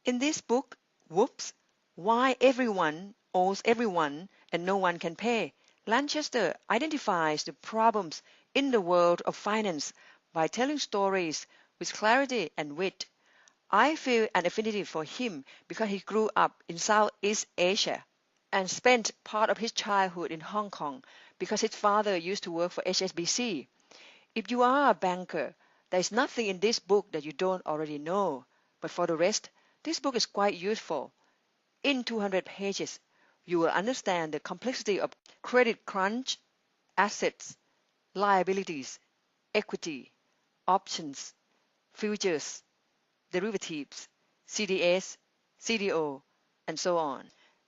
In this book, Whoops! Why Everyone Owes Everyone and No One Can Pay, Lanchester identifies the problems in the world of finance by telling stories with clarity and wit. I feel an affinity for him because he grew up in Southeast Asia and spent part of his childhood in Hong Kong because his father used to work for HSBC. If you are a banker, there is nothing in this book that you don't already know. But for the rest, this book is quite useful. In 200 pages, you will understand the complexity of credit crunch, assets, liabilities, equity, options, futures, derivatives, CDS, CDO, and so on.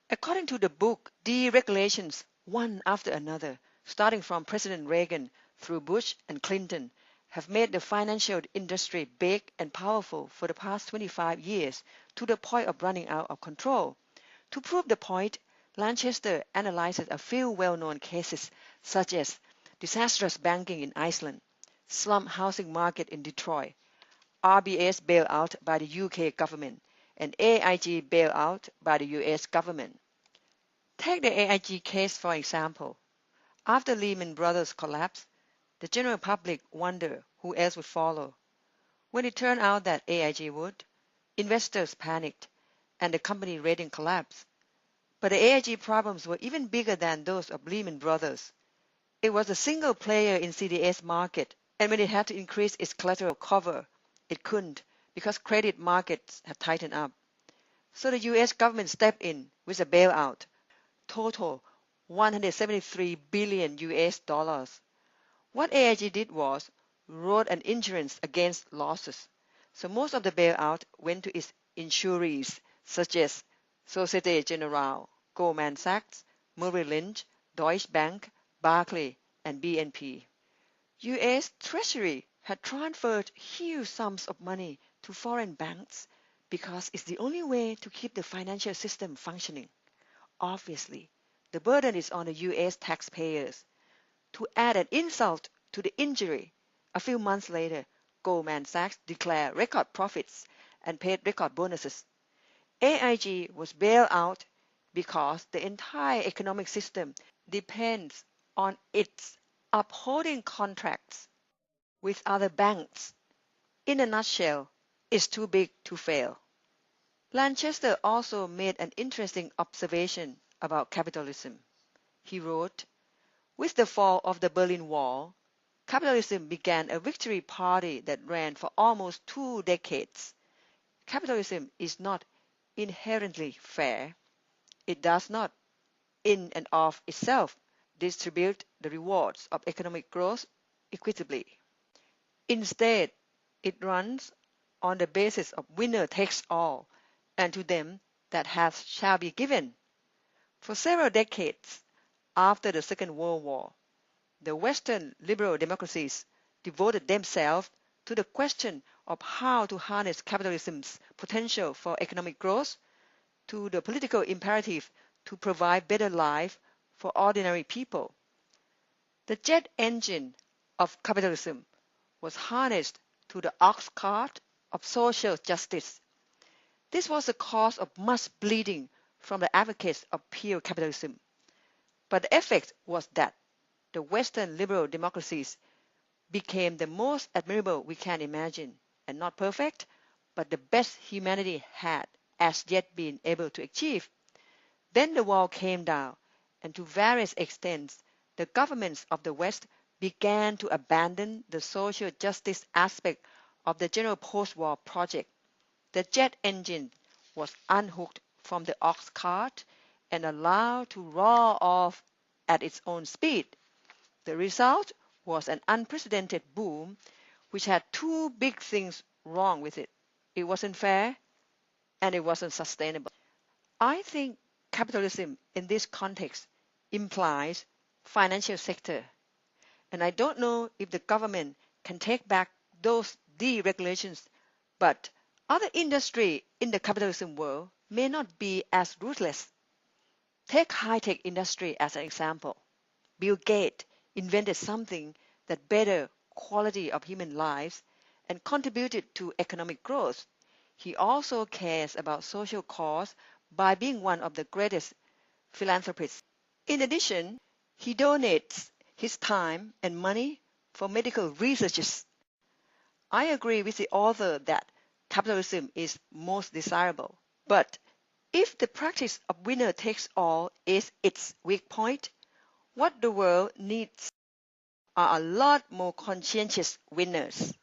According to the book, deregulations, one after another, starting from President Reagan through Bush and Clinton, have made the financial industry big and powerful for the past 25 years to the point of running out of control. To prove the point, Lanchester analyzes a few well-known cases such as disastrous banking in Iceland, slum housing market in Detroit, RBS bailout by the UK government, and AIG bailout by the US government. Take the AIG case for example. After Lehman Brothers collapsed, the general public wondered who else would follow. When it turned out that AIG would, investors panicked and the company rating collapsed. But the AIG problems were even bigger than those of Lehman Brothers. It was a single player in CDS market, and when it had to increase its collateral cover, it couldn't because credit markets had tightened up. So the US government stepped in with a bailout, total 173 billion US dollars. What AIG did was wrote an insurance against losses. So most of the bailout went to its insurees such as Societe Generale, Goldman Sachs, Merrill Lynch, Deutsche Bank, Barclays, and BNP. US Treasury had transferred huge sums of money to foreign banks because it's the only way to keep the financial system functioning. Obviously, the burden is on the US taxpayers. To add an insult to the injury, a few months later, Goldman Sachs declared record profits and paid record bonuses. AIG was bailed out because the entire economic system depends on its upholding contracts with other banks. In a nutshell, it's too big to fail. Lanchester also made an interesting observation about capitalism. He wrote, with the fall of the Berlin Wall, capitalism began a victory party that ran for almost 2 decades. Capitalism is not inherently fair. It does not, in and of itself, distribute the rewards of economic growth equitably. Instead, it runs on the basis of winner takes all, and to them that hath shall be given. For several decades after the Second World War, the Western liberal democracies devoted themselves to the question of how to harness capitalism's potential for economic growth, to the political imperative to provide better life for ordinary people. The jet engine of capitalism was harnessed to the ox cart of social justice. This was the cause of much bleeding from the advocates of pure capitalism. But the effect was that the Western liberal democracies became the most admirable we can imagine, and not perfect, but the best humanity had as yet been able to achieve. Then the wall came down, and to various extents, the governments of the West began to abandon the social justice aspect of the general post-war project. The jet engine was unhooked from the ox cart and allowed to roar off at its own speed. The result was an unprecedented boom which had two big things wrong with it. It wasn't fair and it wasn't sustainable. I think capitalism in this context implies financial sector. And I don't know if the government can take back those deregulations, but other industry in the capitalism world may not be as ruthless. Take high-tech industry as an example. Bill Gates invented something that bettered quality of human lives and contributed to economic growth. He also cares about social cause by being one of the greatest philanthropists. In addition, he donates his time and money for medical researches. I agree with the author that capitalism is most desirable. But if the practice of winner takes all is its weak point, what the world needs are a lot more conscientious winners.